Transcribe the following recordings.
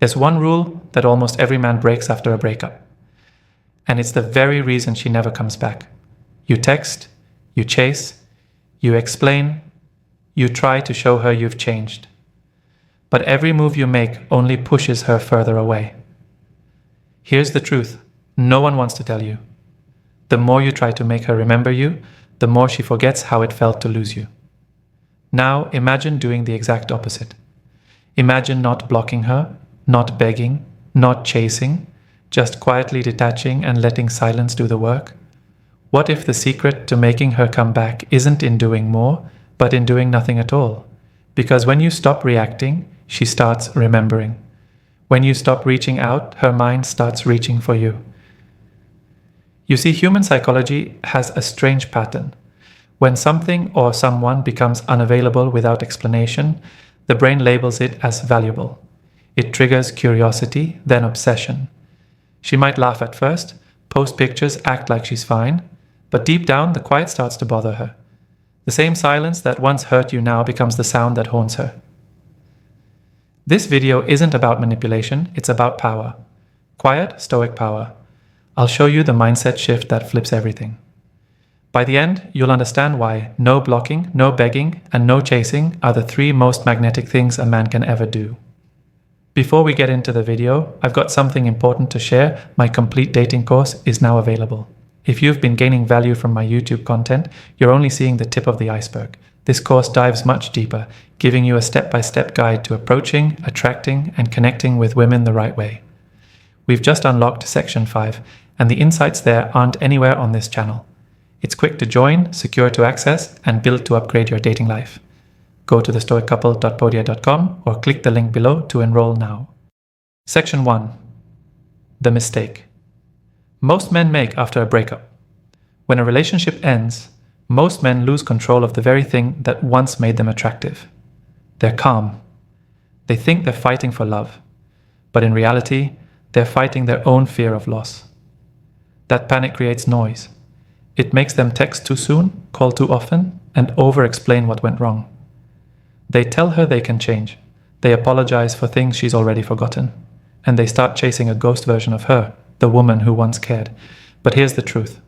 There's one rule that almost every man breaks after a breakup. And it's the very reason she never comes back. You text, you chase, you explain, you try to show her you've changed. But every move you make only pushes her further away. Here's the truth. No one wants to tell you. The more you try to make her remember you, the more she forgets how it felt to lose you. Now imagine doing the exact opposite. Imagine not blocking her, not begging, not chasing, just quietly detaching and letting silence do the work. What if the secret to making her come back isn't in doing more, but in doing nothing at all? Because when you stop reacting, she starts remembering. When you stop reaching out, her mind starts reaching for you. You see, human psychology has a strange pattern. When something or someone becomes unavailable without explanation, the brain labels it as valuable. It triggers curiosity, then obsession. She might laugh at first, post pictures, act like she's fine, but deep down the quiet starts to bother her. The same silence that once hurt you now becomes the sound that haunts her. This video isn't about manipulation, it's about power. Quiet, stoic power. I'll show you the mindset shift that flips everything. By the end, you'll understand why no blocking, no begging, and no chasing are the 3 most magnetic things a man can ever do. Before we get into the video, I've got something important to share. My complete dating course is now available. If you've been gaining value from my YouTube content, you're only seeing the tip of the iceberg. This course dives much deeper, giving you a step-by-step guide to approaching, attracting, and connecting with women the right way. We've just unlocked Section 5, and the insights there aren't anywhere on this channel. It's quick to join, secure to access, and built to upgrade your dating life. Go to thestoiccouple.podia.com or click the link below to enroll now. Section 1. The mistake. Most men make after a breakup. When a relationship ends, most men lose control of the very thing that once made them attractive. They're calm. They think they're fighting for love, but in reality, they're fighting their own fear of loss. That panic creates noise. It makes them text too soon, call too often, and over-explain what went wrong. They tell her they can change. They apologize for things she's already forgotten. And they start chasing a ghost version of her, the woman who once cared. But here's the truth.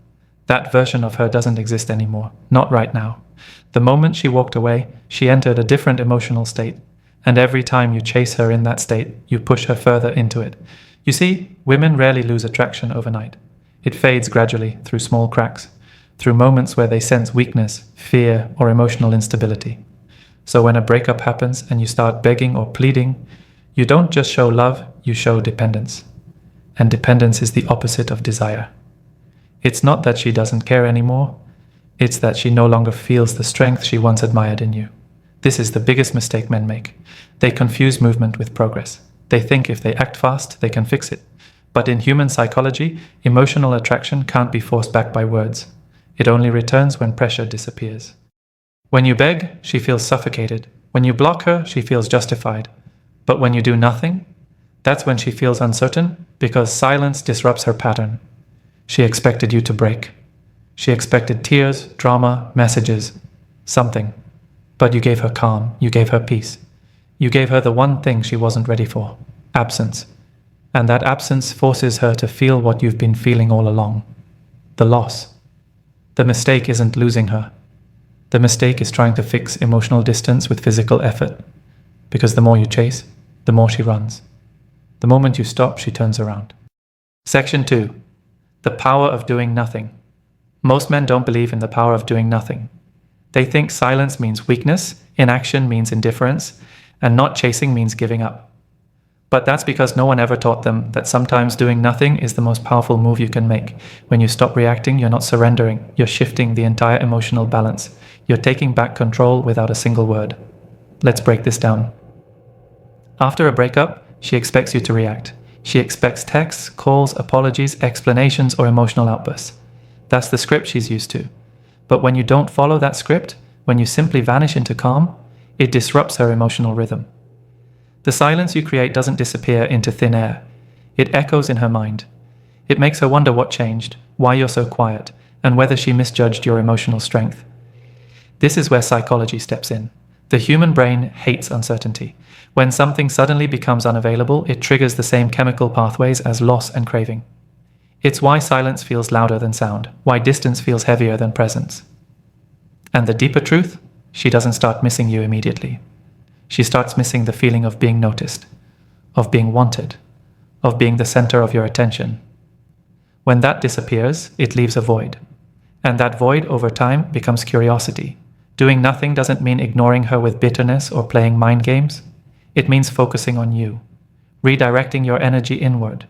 That version of her doesn't exist anymore. Not right now. The moment she walked away, she entered a different emotional state. And every time you chase her in that state, you push her further into it. You see, women rarely lose attraction overnight. It fades gradually through small cracks, through moments where they sense weakness, fear, or emotional instability. So when a breakup happens and you start begging or pleading, you don't just show love, you show dependence. And dependence is the opposite of desire. It's not that she doesn't care anymore, it's that she no longer feels the strength she once admired in you. This is the biggest mistake men make. They confuse movement with progress. They think if they act fast, they can fix it. But in human psychology, emotional attraction can't be forced back by words. It only returns when pressure disappears. When you beg, she feels suffocated. When you block her, she feels justified. But when you do nothing, that's when she feels uncertain, because silence disrupts her pattern. She expected you to break. She expected tears, drama, messages, something. But you gave her calm, you gave her peace. You gave her the one thing she wasn't ready for, absence. And that absence forces her to feel what you've been feeling all along, the loss. The mistake isn't losing her. The mistake is trying to fix emotional distance with physical effort, because the more you chase, the more she runs. The moment you stop, she turns around. Section 2. The power of doing nothing. Most men don't believe in the power of doing nothing. They think silence means weakness, inaction means indifference, and not chasing means giving up. But that's because no one ever taught them that sometimes doing nothing is the most powerful move you can make. When you stop reacting, you're not surrendering. You're shifting the entire emotional balance. You're taking back control without a single word. Let's break this down. After a breakup, she expects you to react. She expects texts, calls, apologies, explanations, or emotional outbursts. That's the script she's used to. But when you don't follow that script, when you simply vanish into calm, it disrupts her emotional rhythm. The silence you create doesn't disappear into thin air. It echoes in her mind. It makes her wonder what changed, why you're so quiet, and whether she misjudged your emotional strength. This is where psychology steps in. The human brain hates uncertainty. When something suddenly becomes unavailable, it triggers the same chemical pathways as loss and craving. It's why silence feels louder than sound, why distance feels heavier than presence. And the deeper truth? She doesn't start missing you immediately. She starts missing the feeling of being noticed, of being wanted, of being the center of your attention. When that disappears, it leaves a void. And that void, over time, becomes curiosity. Doing nothing doesn't mean ignoring her with bitterness or playing mind games. It means focusing on you, redirecting your energy inward.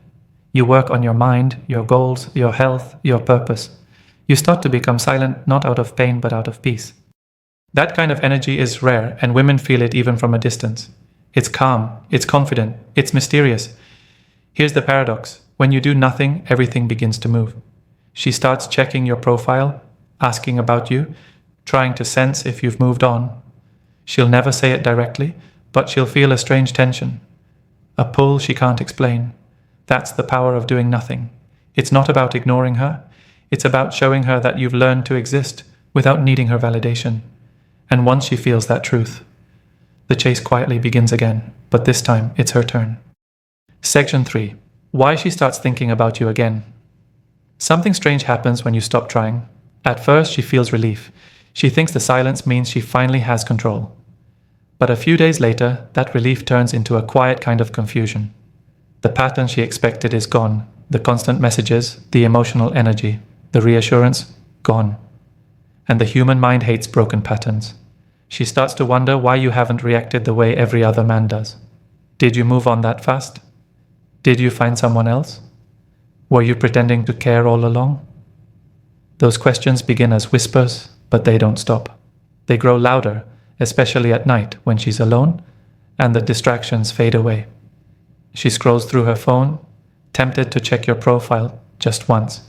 You work on your mind, your goals, your health, your purpose. You start to become silent, not out of pain, but out of peace. That kind of energy is rare, and women feel it even from a distance. It's calm, it's confident, it's mysterious. Here's the paradox. When you do nothing, everything begins to move. She starts checking your profile, asking about you, trying to sense if you've moved on. She'll never say it directly, but she'll feel a strange tension, a pull she can't explain. That's the power of doing nothing. It's not about ignoring her. It's about showing her that you've learned to exist without needing her validation. And once she feels that truth, the chase quietly begins again, but this time it's her turn. Section 3. Why she starts thinking about you again. Something strange happens when you stop trying. At first, she feels relief. She thinks the silence means she finally has control. But a few days later, that relief turns into a quiet kind of confusion. The pattern she expected is gone. The constant messages, the emotional energy, the reassurance, gone. And the human mind hates broken patterns. She starts to wonder why you haven't reacted the way every other man does. Did you move on that fast? Did you find someone else? Were you pretending to care all along? Those questions begin as whispers, but they don't stop. They grow louder, especially at night when she's alone, and the distractions fade away. She scrolls through her phone, tempted to check your profile just once,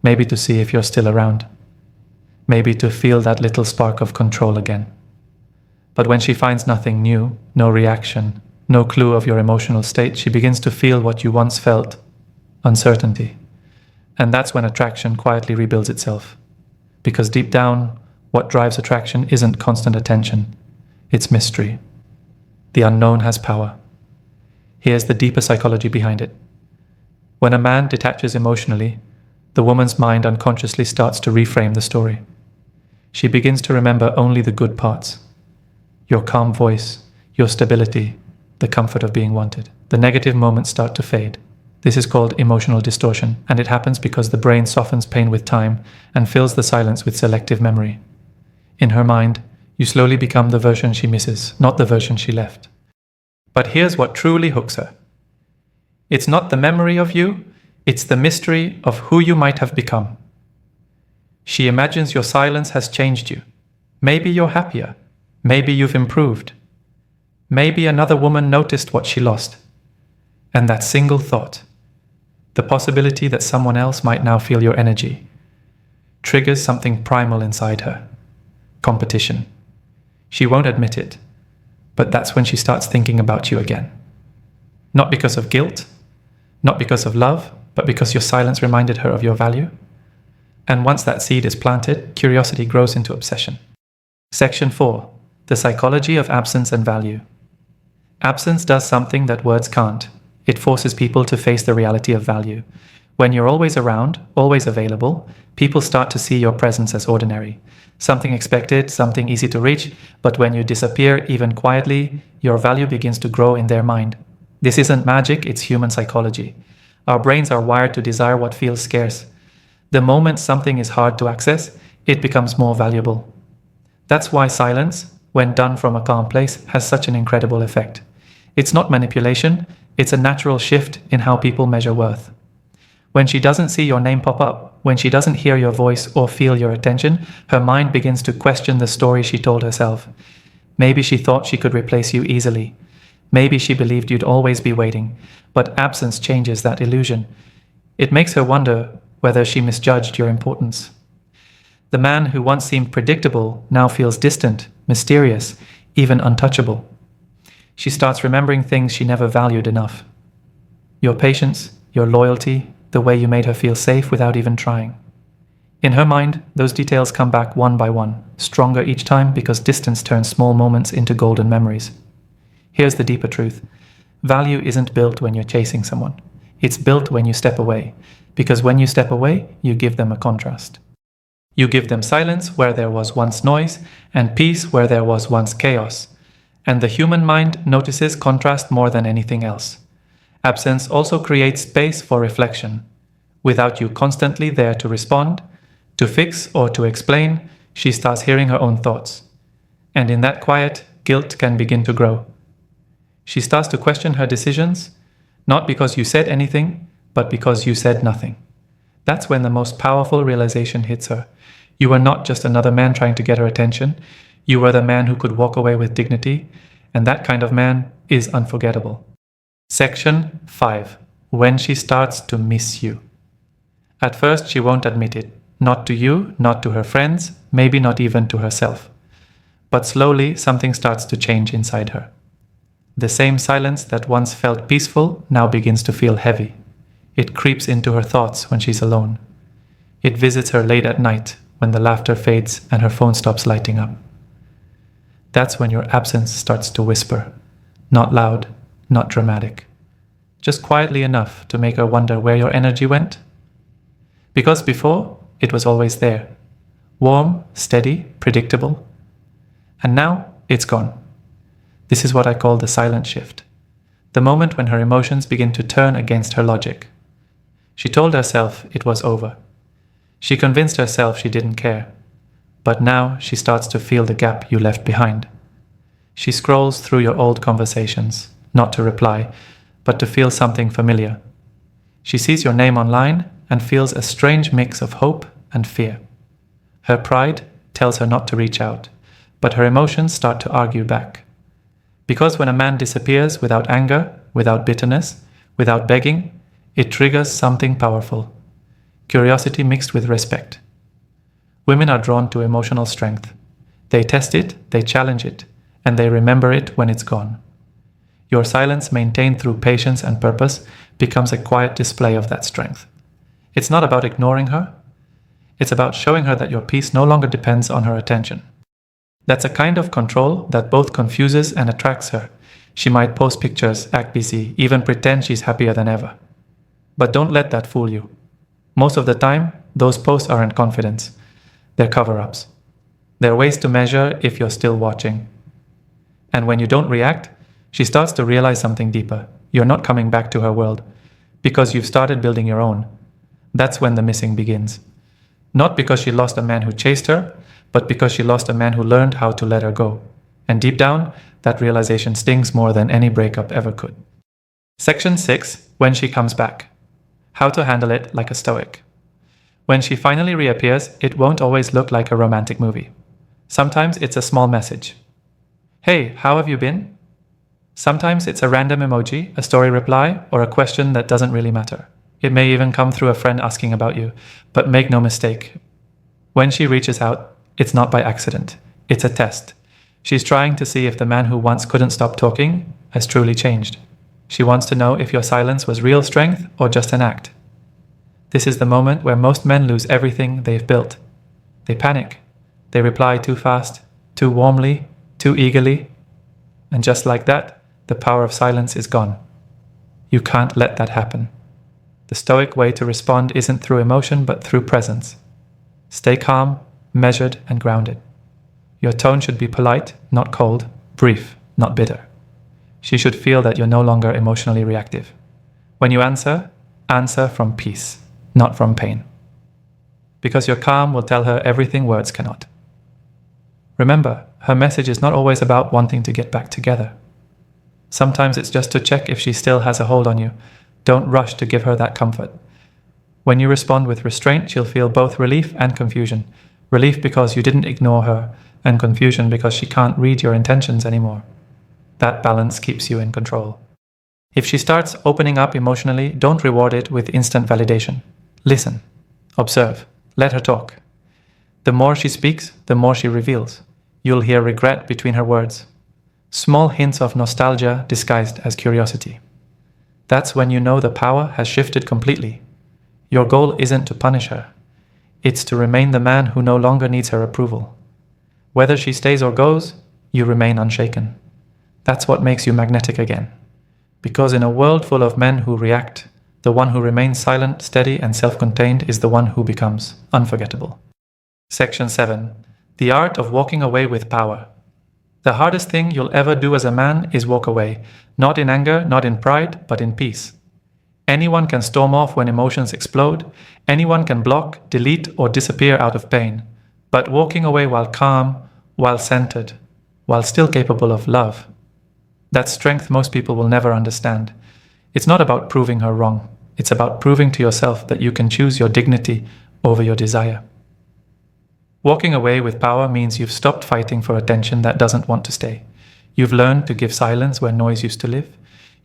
maybe to see if you're still around, maybe to feel that little spark of control again. But when she finds nothing new, no reaction, no clue of your emotional state, she begins to feel what you once felt, uncertainty. And that's when attraction quietly rebuilds itself. Because deep down, what drives attraction isn't constant attention, it's mystery. The unknown has power. Here's the deeper psychology behind it. When a man detaches emotionally, the woman's mind unconsciously starts to reframe the story. She begins to remember only the good parts. Your calm voice, your stability, the comfort of being wanted. The negative moments start to fade. This is called emotional distortion, and it happens because the brain softens pain with time and fills the silence with selective memory. In her mind, you slowly become the version she misses, not the version she left. But here's what truly hooks her. It's not the memory of you, it's the mystery of who you might have become. She imagines your silence has changed you. Maybe you're happier. Maybe you've improved. Maybe another woman noticed what she lost. And that single thought, the possibility that someone else might now feel your energy, triggers something primal inside her. Competition. She won't admit it, but that's when she starts thinking about you again. Not because of guilt, not because of love, but because your silence reminded her of your value. And once that seed is planted, curiosity grows into obsession. Section 4. The psychology of absence and value. Absence does something that words can't. It forces people to face the reality of value. When you're always around, always available, people start to see your presence as ordinary. Something expected, something easy to reach, but when you disappear, even quietly, your value begins to grow in their mind. This isn't magic, it's human psychology. Our brains are wired to desire what feels scarce. The moment something is hard to access, it becomes more valuable. That's why silence, when done from a calm place, has such an incredible effect. It's not manipulation, it's a natural shift in how people measure worth. When she doesn't see your name pop up, when she doesn't hear your voice or feel your attention, her mind begins to question the story she told herself. Maybe she thought she could replace you easily. Maybe she believed you'd always be waiting. But absence changes that illusion. It makes her wonder whether she misjudged your importance. The man who once seemed predictable now feels distant, mysterious, even untouchable. She starts remembering things she never valued enough. Your patience, your loyalty, the way you made her feel safe without even trying. In her mind, those details come back one by one, stronger each time because distance turns small moments into golden memories. Here's the deeper truth. Value isn't built when you're chasing someone. It's built when you step away, because when you step away, you give them a contrast. You give them silence where there was once noise, and peace where there was once chaos. And the human mind notices contrast more than anything else. Absence also creates space for reflection. Without you constantly there to respond, to fix or to explain, she starts hearing her own thoughts. And in that quiet, guilt can begin to grow. She starts to question her decisions, not because you said anything, but because you said nothing. That's when the most powerful realization hits her. You were not just another man trying to get her attention. You were the man who could walk away with dignity, and that kind of man is unforgettable. Section 5. When she starts to miss you. At first, she won't admit it. Not to you, not to her friends, maybe not even to herself. But slowly, something starts to change inside her. The same silence that once felt peaceful now begins to feel heavy. It creeps into her thoughts when she's alone. It visits her late at night when the laughter fades and her phone stops lighting up. That's when your absence starts to whisper. Not loud, not dramatic. Just quietly enough to make her wonder where your energy went. Because before, it was always there. Warm, steady, predictable. And now, it's gone. This is what I call the silent shift. The moment when her emotions begin to turn against her logic. She told herself it was over. She convinced herself she didn't care. But now she starts to feel the gap you left behind. She scrolls through your old conversations, not to reply, but to feel something familiar. She sees your name online and feels a strange mix of hope and fear. Her pride tells her not to reach out, but her emotions start to argue back. Because when a man disappears without anger, without bitterness, without begging, it triggers something powerful. Curiosity mixed with respect. Women are drawn to emotional strength. They test it, they challenge it, and they remember it when it's gone. Your silence, maintained through patience and purpose, becomes a quiet display of that strength. It's not about ignoring her. It's about showing her that your peace no longer depends on her attention. That's a kind of control that both confuses and attracts her. She might post pictures, act busy, even pretend she's happier than ever. But don't let that fool you. Most of the time, those posts aren't confidence. They're cover-ups. They're ways to measure if you're still watching. And when you don't react, she starts to realize something deeper. You're not coming back to her world because you've started building your own. That's when the missing begins. Not because she lost a man who chased her, but because she lost a man who learned how to let her go. And deep down, that realization stings more than any breakup ever could. Section 6. When she comes back. How to handle it like a Stoic. When she finally reappears, it won't always look like a romantic movie. Sometimes it's a small message. Hey, how have you been? Sometimes it's a random emoji, a story reply, or a question that doesn't really matter. It may even come through a friend asking about you, but make no mistake. When she reaches out, it's not by accident. It's a test. She's trying to see if the man who once couldn't stop talking has truly changed. She wants to know if your silence was real strength or just an act. This is the moment where most men lose everything they've built. They panic. They reply too fast, too warmly, too eagerly. And just like that, the power of silence is gone. You can't let that happen. The Stoic way to respond isn't through emotion, but through presence. Stay calm, measured, and grounded. Your tone should be polite, not cold, brief, not bitter. She should feel that you're no longer emotionally reactive. When you answer, answer from peace, not from pain. Because your calm will tell her everything words cannot. Remember, her message is not always about wanting to get back together. Sometimes it's just to check if she still has a hold on you. Don't rush to give her that comfort. When you respond with restraint, she'll feel both relief and confusion. Relief because you didn't ignore her, and confusion because she can't read your intentions anymore. That balance keeps you in control. If she starts opening up emotionally, don't reward it with instant validation. Listen. Observe. Let her talk. The more she speaks, the more she reveals. You'll hear regret between her words. Small hints of nostalgia disguised as curiosity. That's when you know the power has shifted completely. Your goal isn't to punish her. It's to remain the man who no longer needs her approval. Whether she stays or goes, you remain unshaken. That's what makes you magnetic again. Because in a world full of men who react, the one who remains silent, steady, and self-contained is the one who becomes unforgettable. Section 7. The art of walking away with power. The hardest thing you'll ever do as a man is walk away, not in anger, not in pride, but in peace. Anyone can storm off when emotions explode. Anyone can block, delete, or disappear out of pain. But walking away while calm, while centered, while still capable of love, that strength most people will never understand. It's not about proving her wrong. It's about proving to yourself that you can choose your dignity over your desire. Walking away with power means you've stopped fighting for attention that doesn't want to stay. You've learned to give silence where noise used to live.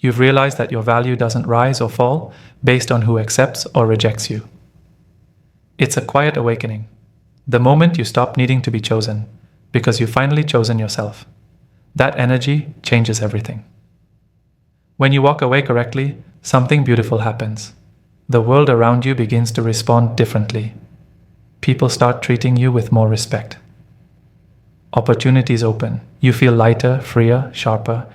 You've realized that your value doesn't rise or fall based on who accepts or rejects you. It's a quiet awakening. The moment you stop needing to be chosen, because you've finally chosen yourself. That energy changes everything. When you walk away correctly, something beautiful happens. The world around you begins to respond differently. People start treating you with more respect. Opportunities open. You feel lighter, freer, sharper.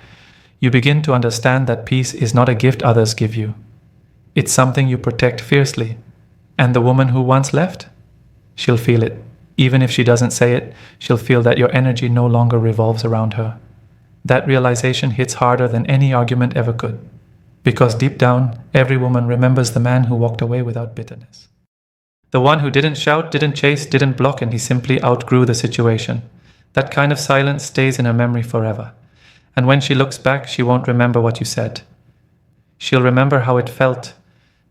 You begin to understand that peace is not a gift others give you. It's something you protect fiercely. And the woman who once left? She'll feel it. Even if she doesn't say it, she'll feel that your energy no longer revolves around her. That realization hits harder than any argument ever could. Because deep down, every woman remembers the man who walked away without bitterness. The one who didn't shout, didn't chase, didn't block, and he simply outgrew the situation. That kind of silence stays in her memory forever. And when she looks back, she won't remember what you said. She'll remember how it felt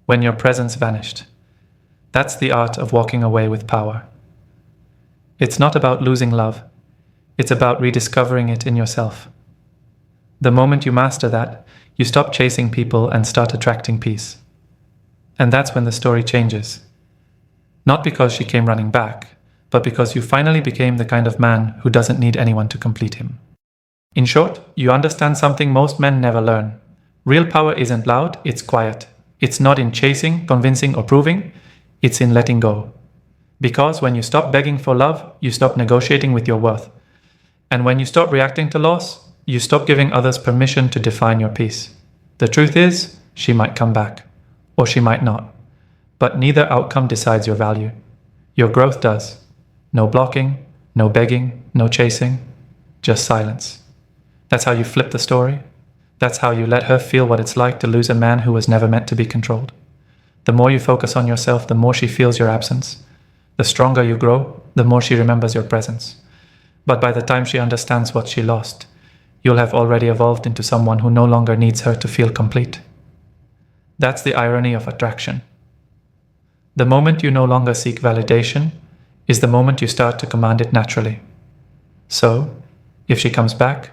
when your presence vanished. That's the art of walking away with power. It's not about losing love. It's about rediscovering it in yourself. The moment you master that, you stop chasing people and start attracting peace. And that's when the story changes. Not because she came running back, but because you finally became the kind of man who doesn't need anyone to complete him. In short, you understand something most men never learn. Real power isn't loud, it's quiet. It's not in chasing, convincing, or proving. It's in letting go. Because when you stop begging for love, you stop negotiating with your worth. And when you stop reacting to loss, you stop giving others permission to define your peace. The truth is, she might come back, or she might not. But neither outcome decides your value. Your growth does. No blocking, no begging, no chasing, just silence. That's how you flip the story. That's how you let her feel what it's like to lose a man who was never meant to be controlled. The more you focus on yourself, the more she feels your absence. The stronger you grow, the more she remembers your presence. But by the time she understands what she lost, you'll have already evolved into someone who no longer needs her to feel complete. That's the irony of attraction. The moment you no longer seek validation is the moment you start to command it naturally. So, if she comes back,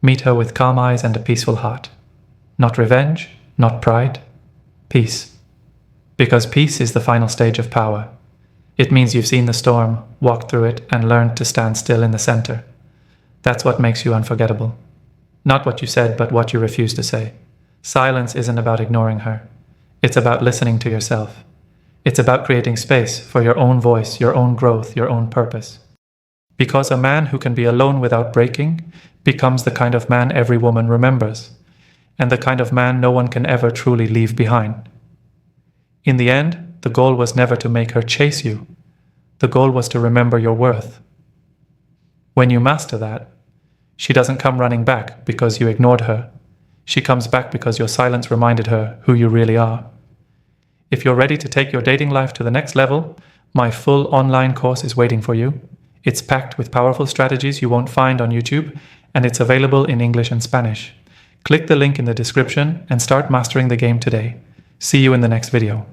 meet her with calm eyes and a peaceful heart. Not revenge, not pride, peace. Because peace is the final stage of power. It means you've seen the storm, walked through it, and learned to stand still in the center. That's what makes you unforgettable. Not what you said, but what you refuse to say. Silence isn't about ignoring her. It's about listening to yourself. It's about creating space for your own voice, your own growth, your own purpose. Because a man who can be alone without breaking becomes the kind of man every woman remembers, and the kind of man no one can ever truly leave behind. In the end, the goal was never to make her chase you. The goal was to remember your worth. When you master that, she doesn't come running back because you ignored her. She comes back because your silence reminded her who you really are. If you're ready to take your dating life to the next level, my full online course is waiting for you. It's packed with powerful strategies you won't find on YouTube, and it's available in English and Spanish. Click the link in the description and start mastering the game today. See you in the next video.